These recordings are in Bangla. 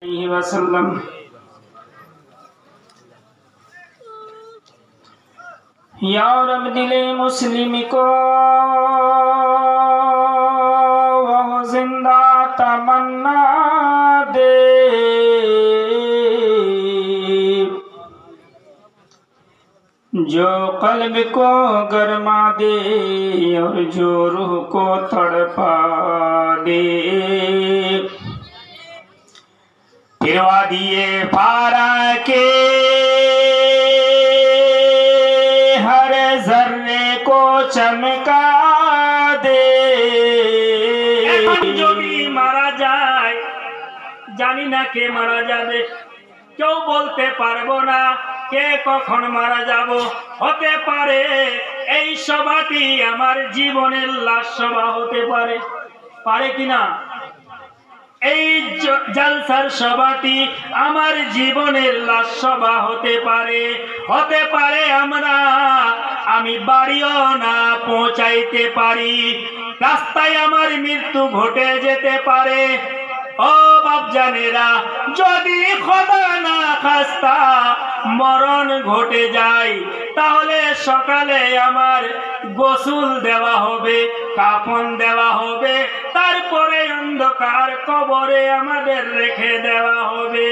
वसल्लम। या रब दिले मुस्लिम को वह जिंदा तमन्ना दे, जो कल्ब को गरमा दे और जो रूह को तड़पा दे। फिरवा दिए पारा के हर जर्रे को चमका दे। যদি মারা যায় জানি না কে মারা যাবে, কেউ বলতে পারবো না কে কখন মারা যাব। হতে পারে এই সভাটি আমার জীবনের লাশ সভা হতে পারে, পারে কিনা? এই জলসার সভাটি আমার জীবনের লাশ সভা হতে পারে। হতে পারে আমি বাড়িও না পৌঁছাইতে পারি, রাস্তায় আমার মৃত্যু ঘটে যেতে পারে। ও বাপজানেরা, যদি খোদা না খাস্তা মরণ ঘটে যায় তাহলে সকালে আমার গোসল দেওয়া হবে, কাফন দেওয়া হবে, তারপরে অন্ধকার কবরে আমাদের রেখে দেওয়া হবে।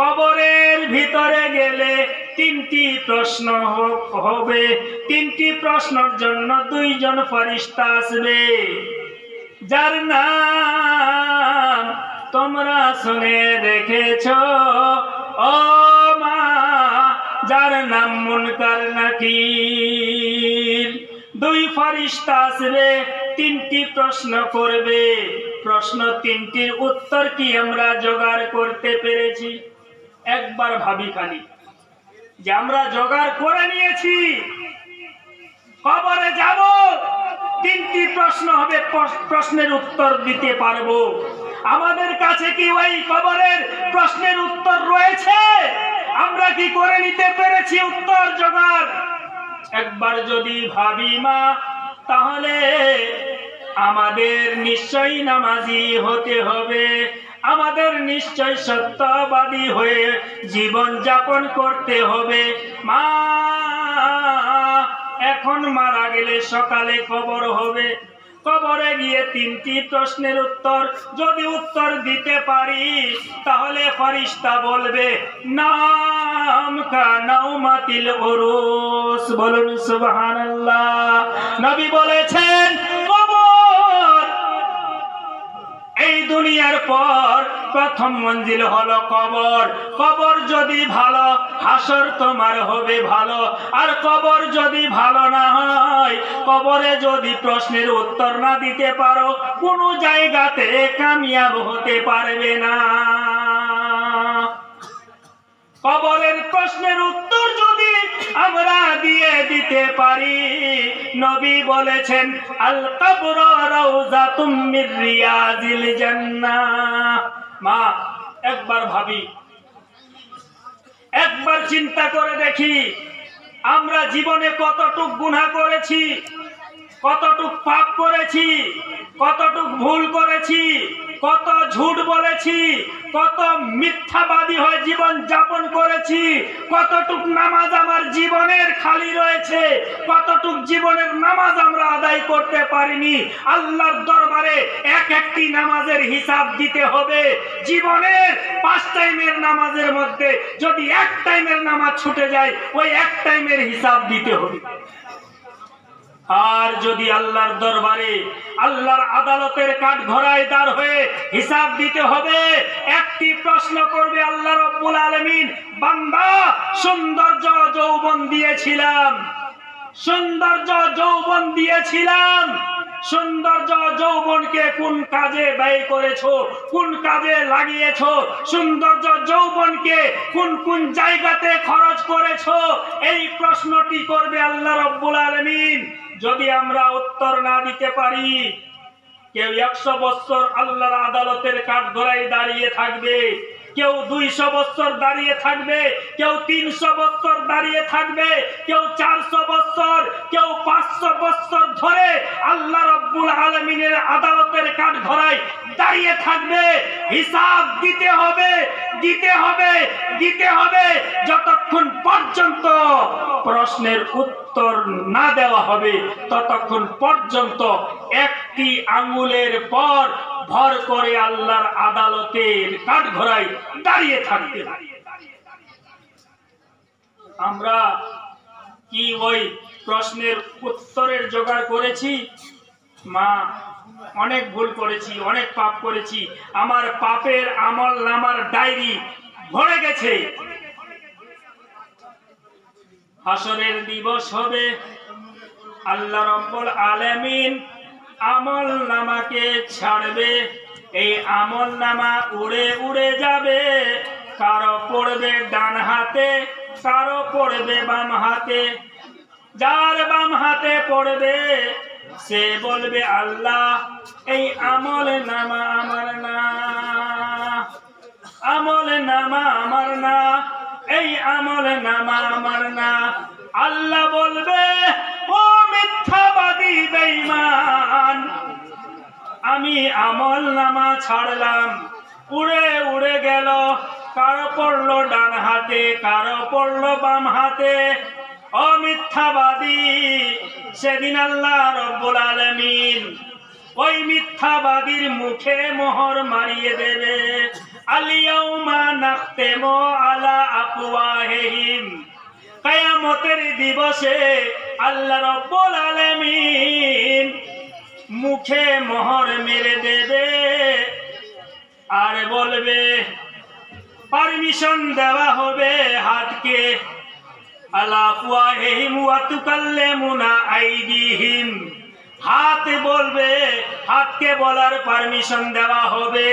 কবরের ভিতরে গেলে তিনটি প্রশ্ন হবে। তিনটি প্রশ্নের জন্য দুইজন ফেরেশতা আসবে, যার নাম তোমরা শুনে রেখেছো ও মা, যার নাম মুনকার নাকির। দুই ফেরেশতা আসবে, তিনটি প্রশ্ন করবে। প্রশ্ন তিনটির উত্তর কি আমরা জোগাড় করতে পেরেছি? একবার ভাবি খালি যে আমরা জোগাড় করে নিয়েছি, কবরে যাব, তিনটি প্রশ্ন হবে, প্রশ্নের উত্তর দিতে পারবো। আমাদের কাছে কি ওই কবরের প্রশ্নের উত্তর রয়েছে? আমরা কি করে নিতে পেরেছি উত্তর জোগাড়? একবার যদি ভাবি মা, তাহলে আমাদের নিশ্চয়ই নামাজি হতে হবে, আমাদের নিশ্চয় সত্যবাদী হয়ে জীবন যাপন করতে হবে। মা, এখন মারা গেলে সকালে কবর হবে, কবরে গিয়ে তিনটি প্রশ্নের উত্তর যদি উত্তর দিতে পারি তাহলে ফেরেশতা বলবে নাম কা নাওমাতিল উরুস। বলুন সুবহানাল্লাহ। নবী বলেছেন কবর এই দুনিয়ার পর প্রথম মঞ্জিল হলো কবর। কবর যদি ভালো, হাসর তোমার হবে ভালো। আর কবর যদি ভালো না হয়, কবরে যদি প্রশ্নের উত্তর না দিতে পারো, কোনো জায়গাতে কামিয়াব হতে পারবে না। কবরের প্রশ্নের উত্তর যদি আমরা দিয়ে দিতে পারি, নবী বলেছেন আল কবরু রাউযাতুম মির রিয়াজিল জান্নাহ। মা, একবার ভাবি, একবার চিন্তা করে দেখি, আমরা জীবনে কতটুক গুনাহ করেছি, কতটুক পাপ করেছি, কতটুক ভুল করেছি, কত ঝুট বলেছি, কত মিথ্যাবাদী হয়ে জীবন যাপন করেছি, কতটুক নামাজ আমার জীবনের খালি রয়েছে, কতটুক জীবনের নামাজ আমরা আদায় করতে পারিনি। আল্লাহর দরবারে এক একটি নামাজের হিসাব দিতে হবে। জীবনের 5 টাইমের নামাজের মধ্যে যদি এক টাইমের নামাজ ছুটে যায়, ওই এক টাইমের হিসাব দিতে হবে। আর যদি আল্লাহর দরবারে, আল্লাহর আদালতের কাঠগড়ায় দাঁড় হয়ে হিসাব দিতে হবে, একটি প্রশ্ন করবে আল্লাহ রাব্বুল আলামিন, বান্দা সৌন্দর্য যৌবন দিয়েছিলাম, সৌন্দর্য যৌবন দিয়েছিলাম, সৌন্দর্য যৌবনকে কোন কাজে ব্যয় করেছো, কোন কাজে লাগিয়েছো, সৌন্দর্য যৌবনকে কোন কোন জায়গাতে খরচ করেছো, এই প্রশ্নটি করবে আল্লাহ রাব্বুল আলামিন। যদি আমরা উত্তর না দিতে পারি, কেউ 100 বছর আল্লাহর আদালতের কাঠগড়ায় দাঁড়িয়ে থাকবে, কেউ 200 বছর দাঁড়িয়ে থাকবে, কেউ 300 বছর দাঁড়িয়ে থাকবে, কেউ 400 বছর, কেউ 500 বছর ধরে আল্লাহ রাব্বুল আলামিনের আদালতের কাঠগড়ায় দাঁড়িয়ে থাকবে। হিসাব দিতে হবে, দিতে হবে, দিতে হবে, যতক্ষণ পর্যন্ত প্রশ্নের উত্তর না দেওয়া হবে ততক্ষণ পর্যন্ত একটি আঙ্গুলের পর ভর করে আল্লাহর আদালতের কাঠগড়ায় দাঁড়িয়ে থাকবে। আমরা কি ওই প্রশ্নের উত্তরের জোগাড় করেছি? মা, অনেক ভুল করেছি, অনেক পাপ করেছি, আমার পাপের আমল নামার ডায়েরি ভরে গেছে। হাসরের দিবস হবে, আল্লাহ রাব্বুল আলামিন আমল নামাকে ছাড়বে। এই আমল নামা উড়ে উড়ে যাবে, কারো পড়বে ডান হাতে, কারো পড়বে বাম হাতে। যার বাম হাতে পড়বে সে বলবে, আল্লাহ এই আমল নামা আমার না, আমল নামা আমার না, এই আমল নামা আমার না। আল্লাহ বলবে, ও মিথ্যাবাদী বেঈমান, আমি আমল নামা ছাড়লাম, উড়ে উড়ে গেল, কারো পড়লো ডান হাতে, কারো পড়লো বাম হাতে। ও মিথ্যাবাদী, সেদিন আল্লাহ রাব্বুল আলামিন ওই মিথ্যাবাদীর মুখে মোহর মারিয়ে দেবে। আল-ইয়াউমা নাখতিমু আলা আফওয়াহিহিম, কিয়ামতের দিবসে আল্লাহ রাব্বুল আলামিন মুখে মোহর মেরে দেবে আর বলবে, পারমিশন দেওয়া হবে হাতকে, আলা আফওয়াহিহিম ওয়া তুকাল্লিমুনা আইদিহিম, হাত বলবে, হাতকে বলার পারমিশন দেওয়া হবে।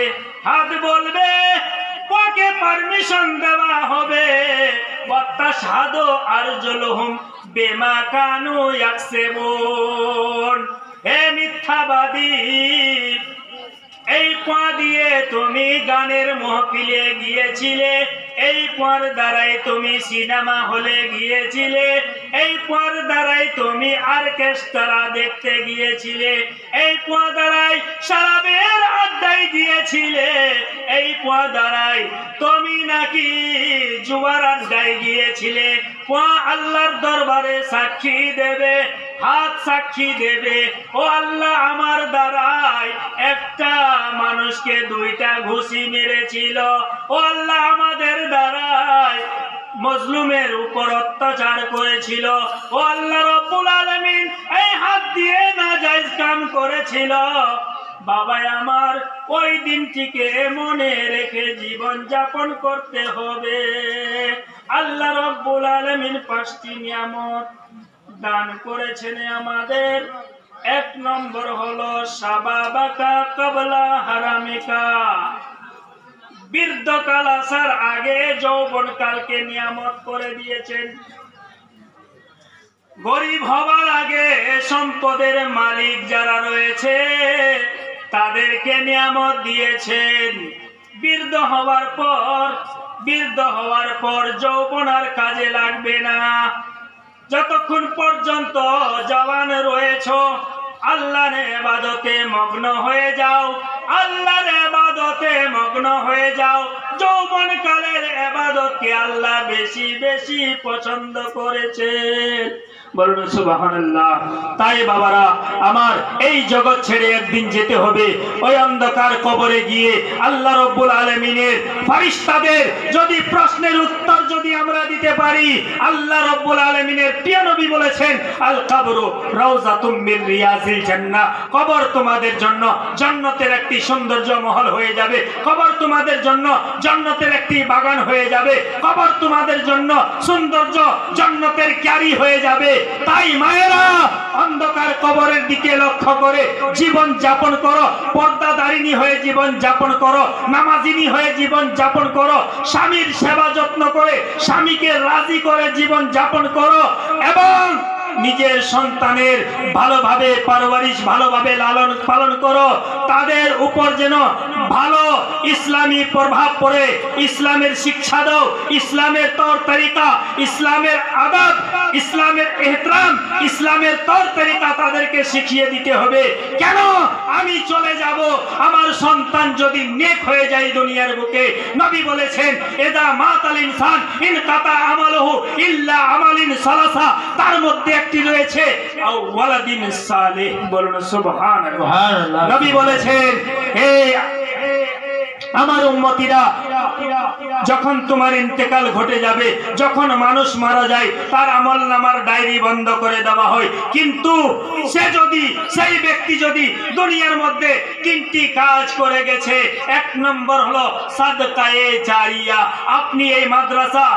হাত বলবে, পাকে পারমিশন দেওয়া হবে। ওয়াতাশহাদু আরজুলুহুম বিমা কানু ইয়াকসিবুন। হে মিথ্যাবাদী, এই পা দিয়ে তুমি গানের মাহফিলে গিয়েছিলে, এই পার দ্বারাই তুমি সিনেমা হলে গিয়েছিলে, এই পার দ্বারাই তুমি অর্কেস্ট্রা দেখতে গিয়েছিলে, এই পা দ্বারাই শরাবের আড্ডায় গিয়েছিলে, এই পা দ্বারাই তুমি নাকি জুয়ার আড্ডায় গিয়েছিলে। পা আল্লাহর দরবারে সাক্ষী দেবে, হাত সাক্ষী দেবে, ও আল্লাহ আমার দ্বারাই একটা মানুষকে দুইটা ঘুষি মেরেছিল, ও আল্লাহ আমাদের দ্বারাই মজলুমের উপর অত্যাচার করেছিল, ও আল্লাহ রাব্বুল আলামিন এই হাত দিয়ে নাজায়েজ কাম করেছিল। বাবা আমার, ওই দিনটিকে মনে রেখে জীবন যাপন করতে হবে। আল্লাহ রাব্বুল আলামিন 5টি নিয়ামত দান করেছেন আমাদের। 1 নম্বর হলো শাবাবাকা ক্বাবলা হারামিকা, বৃদ্ধকাল আসার আগে যৌবনকালকে নিয়ামত করে দিয়েছেন। গরিব হওয়ার আগে সম্পদের মালিক যারা রয়েছে তাদেরকে নিয়ামত দিয়েছেন। বৃদ্ধ হওয়ার পর যৌবন আর কাজে লাগবে না। যতক্ষণ পর্যন্ত জওয়ান রয়েছো আল্লাহর ইবাদতে মগ্ন হয়ে যাও, আল্লাহর ইবাদতে মগ্ন হয়ে যাও। যৌবনকালের ইবাদতকে আল্লাহ বেশি বেশি পছন্দ করেছেন। বলুন সুবহানাল্লাহ। তাই বাবারা আমার, এই জগৎ ছেড়ে একদিন যেতে হবে। ওই অন্ধকার কবরে গিয়ে আল্লাহ রাব্বুল আলামিনের ফেরেশতাদের যদি প্রশ্নের উত্তর যদি আমরা দিতে পারি, আল্লাহ রাব্বুল আলামিনের প্রিয় নবী বলেছেন, আল কবরু রাউযাতুম মির রিয়াজিল জান্নাহ, কবর তোমাদের জন্য জান্নাতের একটি সৌন্দর্য মহল হয়ে যাবে, কবর তোমাদের জন্য জান্নাতের একটি বাগান হয়ে যাবে, কবর তোমাদের জন্য সৌন্দর্য জান্নাতের ক্যারি হয়ে যাবে। তাই মায়েরা, অন্ধকার কবরের দিকে লক্ষ্য করে জীবন যাপন করো, পর্দাদারিনী হয়ে জীবন যাপন করো, নামাজিনী হয়ে জীবন যাপন করো, স্বামীর সেবা যত্ন করে স্বামীকে রাজি করে জীবন যাপন করো, এবং নিজের সন্তানের ভালোভাবে পারওয়ারিশ, ভালোভাবে লালন পালন করো। তাদের উপর যেন ভালো ইসলামী প্রভাব পড়ে, ইসলামের শিক্ষা দাও, ইসলামের তর তরিকা, ইসলামের আদব, ইসলামের এহতরাম, ইসলামের তর তরিকা তাদেরকে শিখিয়ে দিতে হবে। কেন? আমি চলে যাব, আমার সন্তান যদি নেক হয়ে যায় দুনিয়ার বুকে, নবী বলেছেন এদা মাতাল ইনসান ইনকাতা আমালুহু ইল্লা আমালিন সালাসা, তার মধ্যে একটি রয়েছে আও ওয়ালাদিন সালেহ। বলুন সুবহানাল্লাহ। নবী বলেছেন হে আমার উম্মতিরা, যখন তোমার ইন্তেকাল ঘটে যাবে, যখন মানুষ মারা যায়, তার আমলনামার ডায়েরি বন্ধ করে দেওয়া হয়, কিন্তু সেই ব্যক্তি যদি দুনিয়ার মধ্যে তিনটি কাজ করে গেছে, এক নম্বর হলো সাদকায়ে জারিয়া। আপনি এই মাদ্রাসা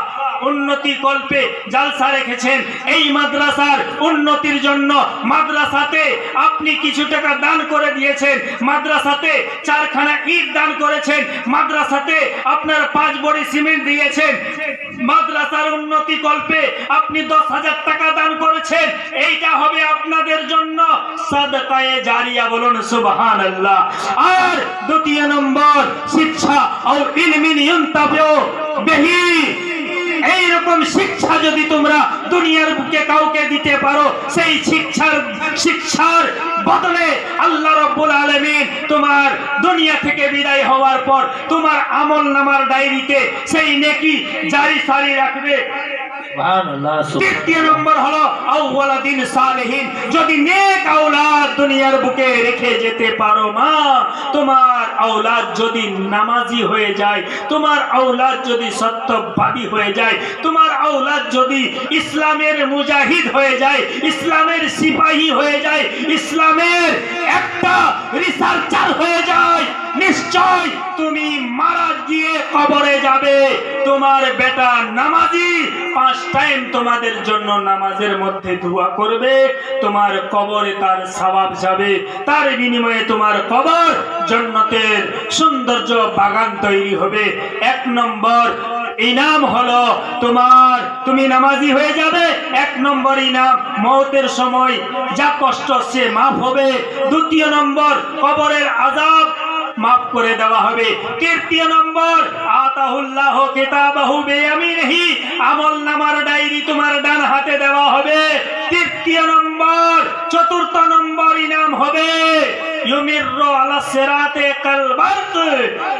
উন্নতি কল্পে জালসা রেখেছেন, এই মাদ্রাসার উন্নতির জন্য মাদ্রাসাতে আপনি কিছু টাকা দান করে দিয়েছেন, মাদ্রাসাতে 4খানা ইট দান করেছেন, মাদ্রাসাতে আপনার 5 বড়ি সিমেন্ট দিয়েছেন, মাদ্রাসার উন্নতি কল্পে আপনি 10,000 টাকা দান করেছেন, এইটা হবে আপনাদের জন্য সাদকায়ে জারিয়া। বলুন সুবহানাল্লাহ। আর দ্বিতীয় নম্বর শিক্ষা ও ইলমিন ইউনতাফিউ বিহি। এইরকম শিক্ষা যদি তোমরা দুনিয়ার বুকে কাউকে দিতে পারো, সেই শিক্ষার বদলে আল্লাহ রাব্বুল আলামিন তোমার দুনিয়া থেকে বিদায় হওয়ার পর তোমার আমলনামার ডায়েরিতে সেই নেকি জারি সারি রাখবে। তৃতীয় নম্বর হলো আওয়ালাদিন সালেহিন। যদি নেক আওলাদ দুনিয়ার বুকে রেখে যেতে পারো মা, তোমার আওলাদ যদি নামাজি হয়ে যায়, তোমার আওলাদ যদি সত্যবাদী হয়ে যায়, তোমার আওলাদ যদি ইসলামের মুজাহিদ হয়ে যায়, ইসলামের সিপাহী হয়ে যায়, ইসলামের একটা রিসার্চার হয়ে যায়, নিশ্চয় তুমি মারা গিয়ে কবরে যাবে। তোমার বেটা নামাজি 5 টাইম তোমাদের জন্য নামাজের মধ্যে দোয়া করবে, তোমার কবরে তার সওয়াব যাবে, তার বিনিময়ে তোমার কবর জান্নাতের সৌন্দর্য বাগান তৈরি হবে। 1 নম্বর ইনাম হলো তুমি নামাজি হয়ে যাবে। 1 নম্বর ইনাম, মওতের সময় যা কষ্ট সে মাফ হবে। 2 নম্বর কবরের আযাব মাফ করে দেওয়া হবে। 3 নম্বর আতাহুল্লাহ কিতাবাহু বিয়ামিনিহি, আমলনামার ডায়েরি তোমার ডান হাতে দেওয়া হবে। 3 নম্বর 4 নম্বর ইনাম হবে ইউমিরু আলা সিরাতে কাল বারক,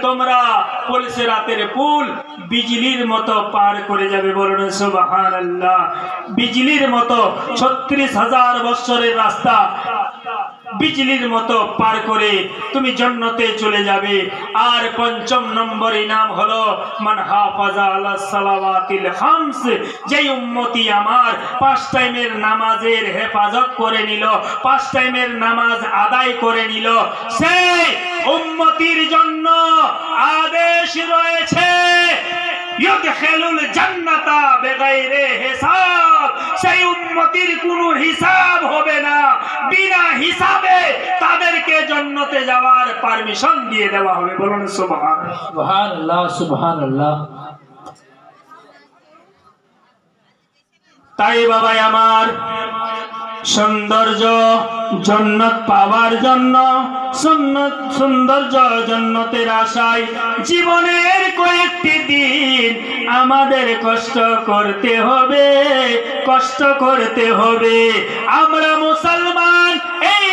তোমরা সিরাতের পুল বিজলির মতো পার করে যাবে। বলুন সুবহানাল্লাহ। বিজলির মতো 36,000 বছরের রাস্তা বিজলির মতো পার করে তুমি জান্নাতে চলে যাবে। আর 5 নম্বর ইনাম হলো মান হাফাজা আলা সালাওয়াতিল খামস, যেই উম্মতি আমার 5 টাইমের নামাজের হেফাজত করে নিল, 5 টাইমের নামাজ আদায় করে নিল, সেই উম্মতির জন্য আদেশ রয়েছে ইউদখিলুল জান্নাতা বিগাইরি হিসাব। সেই উম্মতির কোনো হিসাব হবে না, বিনা হিসাবে তাদেরকে জান্নাতে যাওয়ার পারমিশন দিয়ে দেওয়া হবে। বলুন সুবহানাল্লাহ। সুবহানাল্লাহ সুবহানাল্লাহ। তাই বাবা আমার, সৌন্দর্য জান্নাত পাওয়ার জন্য, সৌন্দর্য জান্নাতের আশায় জীবনের কয়েকটি দিন আমাদের কষ্ট করতে হবে, কষ্ট করতে হবে। আমরা মুসলমান, এই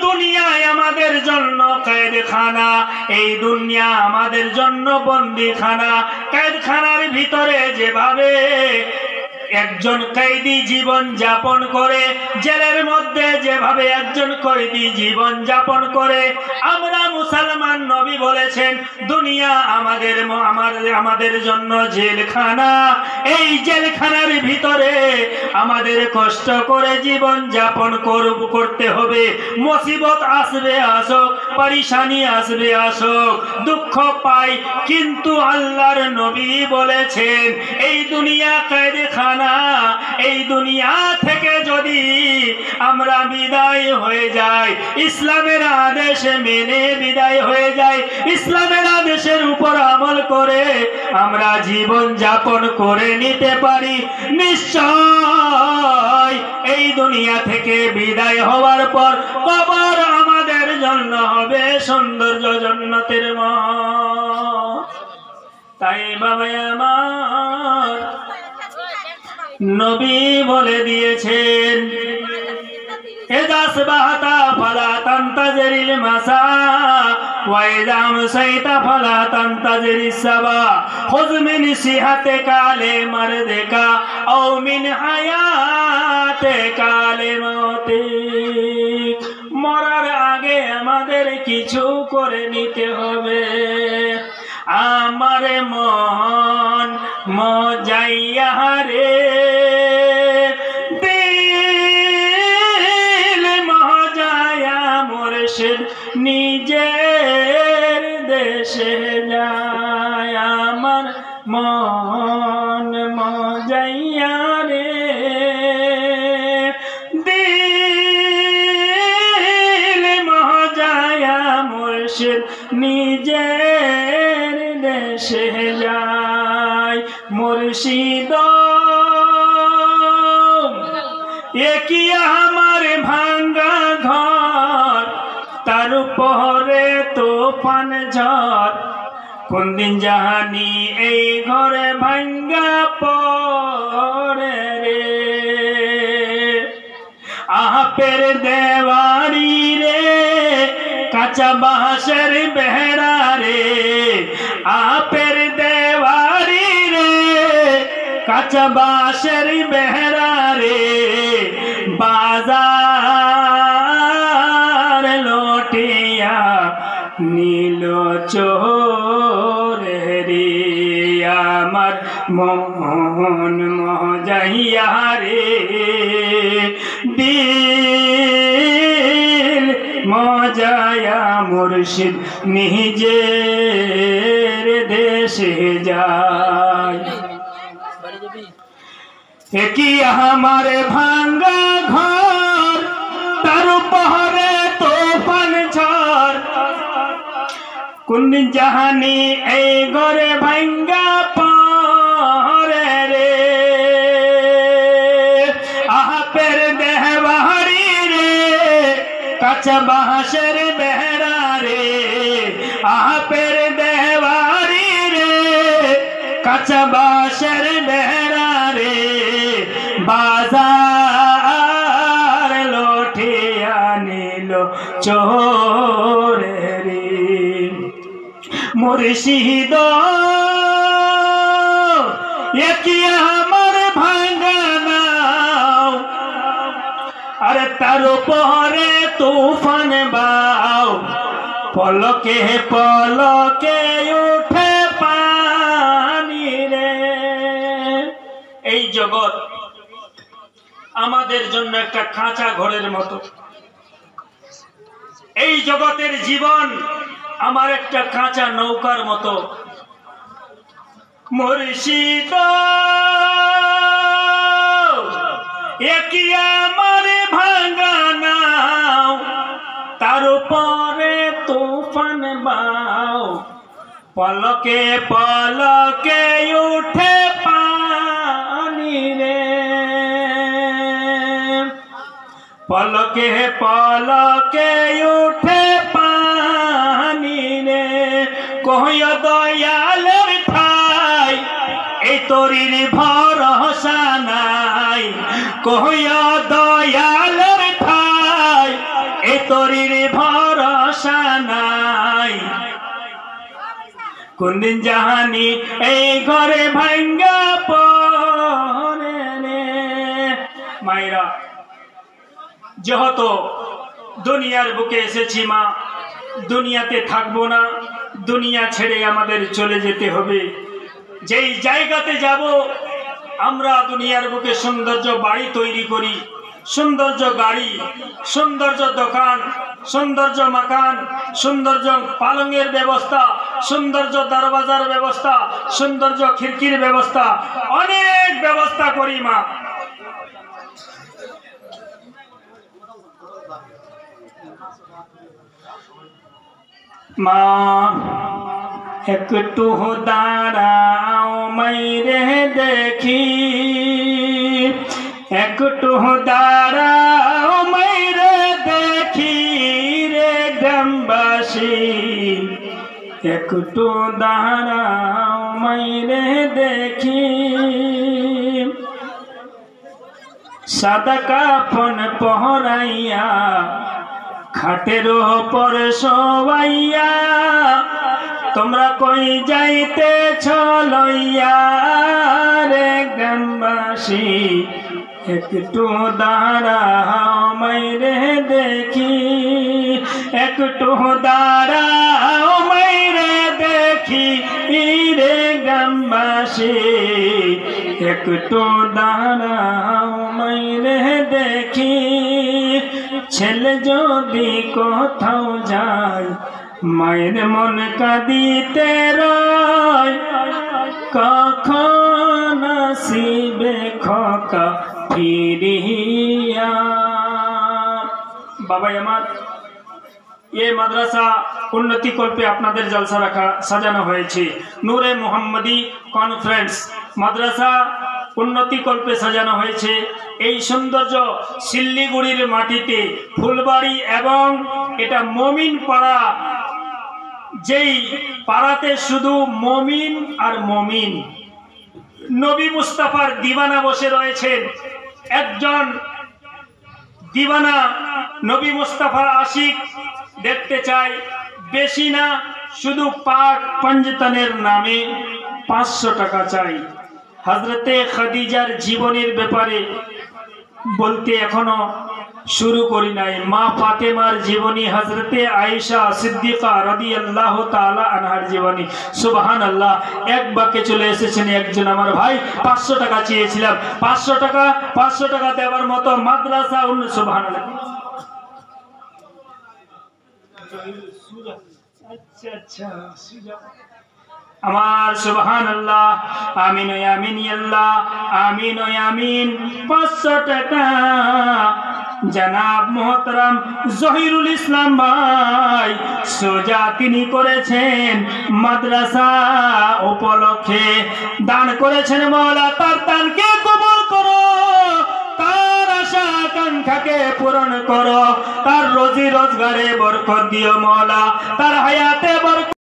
দুনিয়ায় আমাদের জন্য কয়েদখানা, এই দুনিয়া আমাদের জন্য বন্দিখানা। কয়েদখানার ভিতরে যেভাবে একজন কয়েদি জীবন যাপন করে, জেলের মধ্যে যেভাবে একজন কয়েদি জীবন যাপন করে, আমরা মুসলমান, নবী বলেছেন দুনিয়া আমাদের জন্য জেলখানা। এই জেলখানার ভিতরে আমাদের কষ্ট করে জীবন যাপন করতে হবে। মুসিবত আসবে আসুক, পরেশানি আসবে আসুক, দুঃখ পাই, কিন্তু আল্লাহর নবী বলেছেন এই দুনিয়া কয়েদখানা। এই দুনিয়া থেকে যদি আমরা বিদায় হয়ে যাই, ইসলামের আদেশ মেনে বিদায় হয়ে যাই, ইসলামের আদেশের উপর আমল করে আমরা জীবন যাপন করে নিতে পারি, নিশ্চয় এই দুনিয়া থেকে বিদায় হওয়ার পর কবর আমাদের জন্য হবে সৌন্দর্য জান্নাতের মত। তাই বাবা আমার, নবী বলে দিয়েছেন إذا أصبحت فلا تنتظر المساء وإذا أمسيت فلا تنتظر الصباح خذ من صحتك لمرضك أو من حياتك لموتك মরার আগে আমাদের কিছু করে নিতে হবে আমার মন মজাইয়া রে নিজের দেশে যায় আমার মন মজাইয়া রে দিল মজায়া মুর্শিদ নিজের দেশে যায় মুর্শিদ একই আমার ভাঙ্গা ঘর তার উপরে তুফান ঝড় কোন দিন জানি এই ঘরে ভাঙ্গা পড়ে রে আপের দেওয়ারি রে কাঁচা বাঁশের বেড়া রে আপের দেওয়ারি রে কাঁচা বাঁশের বেড়া রে বাজার লোটিয়া নীল চোরে রে আমার মন মজাইয়া রে দিল মজায়া মুর্শিদ নিজের দেশে যায় একই আমার ভাঙ্গা ঘর তার উপরে তুফান ঝড় কোন দিন জাহানি এই ঘরে ভাঙ্গা পড়ে রে আপের দেহবাড়ি রে কাঁচা বাঁশের বেড়া রে আপের দেহবাড়ি রে কাঁচা বাঁশের বেড়া রে বাজার লোঠিয়া নিল চোরে রে মুর্শিদ একই আমার ভাঙ্গা নাও আরে তার উপরে তুফান বাও পলকে পলকে উঠে পানি রে এই জগৎ আমাদের জন্য একটা কাঁচা ঘরের মতো এই জগতের জীবন আমার একটা কাঁচা নৌকার মতো মুর্শিদ একই আমার ভাঙ্গা নাও তার উপরে তুফান বাও পলকে পলকে উঠে পানি রে পলকে পলকে উঠে পানি রে কহয় দয়ালের ঠাই এই তরির ভরসা নাই কহয় দয়ালের ঠাই এই তরির ভরসা নাই কোন দিন জাহানি এই ঘরে ভাঙ্গা পড়ে রে মায়েরা যেহেতু দুনিয়ার বুকে এসেছি মা দুনিয়াতে থাকবো না দুনিয়া ছেড়ে আমাদের চলে যেতে হবে যেই জায়গাতে যাব আমরা দুনিয়ার বুকে সৌন্দর্য বাড়ি তৈরি করি সৌন্দর্য গাড়ি সৌন্দর্য দোকান সৌন্দর্য মাকান সৌন্দর্য পালঙের ব্যবস্থা সৌন্দর্য দরওয়াজার ব্যবস্থা সৌন্দর্য খিড়কির ব্যবস্থা অনেক ব্যবস্থা করি মা মা একটু দাঁড়াও মাইরে দেখি একটু দাঁড়াও মাইরে দেখি রে গ্রামবাসী একটু দাঁড়াও মাইরে দেখি সাদা কাফন পহরাইয়া খাটের ওপর শোয়াইয়া তোমরা কই যাইতেছ লইয়া রে গ্রামবাসী একটু দাঁড়াও মাইরে দেখি একটু দাঁড়াও মাইরে দেখি রে গ্রামবাসী একটু দাঁড়াও মাইরে দেখি ছেলে যদি কোথাও যায় মায়ের মন কাঁদিতে রয় কখন আসিবে খোকা ফিরিয়া। বাবাই আমার, এই মাদ্রাসা উন্নতি কল্পে আপনাদের জলসা রাখা সাজানো হয়েছে। নূরে মুহাম্মদী কনফারেন্স মাদ্রাসা উন্নতি কল্পে সাজানো হয়েছে। এই সৌন্দর্য শিল্লিগুড়ির মাটিতে ফুলবাড়ি এবং এটা মমিন পাড়া, যেই পাড়াতে শুধু মমিন আর মমিন। নবী মুস্তাফার দিওয়ানা বসে রয়েছেন। একজন দিওয়ানা নবী মুস্তাফার আশিক দেখতে চাই, বেশি না, শুধু পাক পঞ্জতনের নামে 500 টাকা চাই। হযরতে খাদিজার জীবনের ব্যাপারে বলতে এখনো শুরু করি নাই। মা ফাতেমার জীবনী, হযরতে আয়েশা সিদ্দিকা রাদিয়াল্লাহু তাআলা আনহার জীবনী। সুবহানাল্লাহ, এক বাক্যে চলে এসেছেন একজন আমার ভাই। 500 টাকা চেয়েছিলাম, 500 টাকা দেওয়ার মতো মাদ্রাসা। সুবহানাল্লাহ। আচ্ছা আমার সুবহানাল্লাহ, আমিন আমিন আল্লাহ, আমিন আমিন। 500 টাকা জনাব মোহতারাম জহিরুল ইসলাম ভাই সোজা তিনি করেছেন মাদ্রাসা উপলক্ষে দান করেছেন। মওলা তার দানকে কবুল করো, তার আশা আকাঙ্ক্ষাকে পূরণ করো, তার রোজি রোজগারে বরকত দিও মওলা, তার হায়াতে বরকত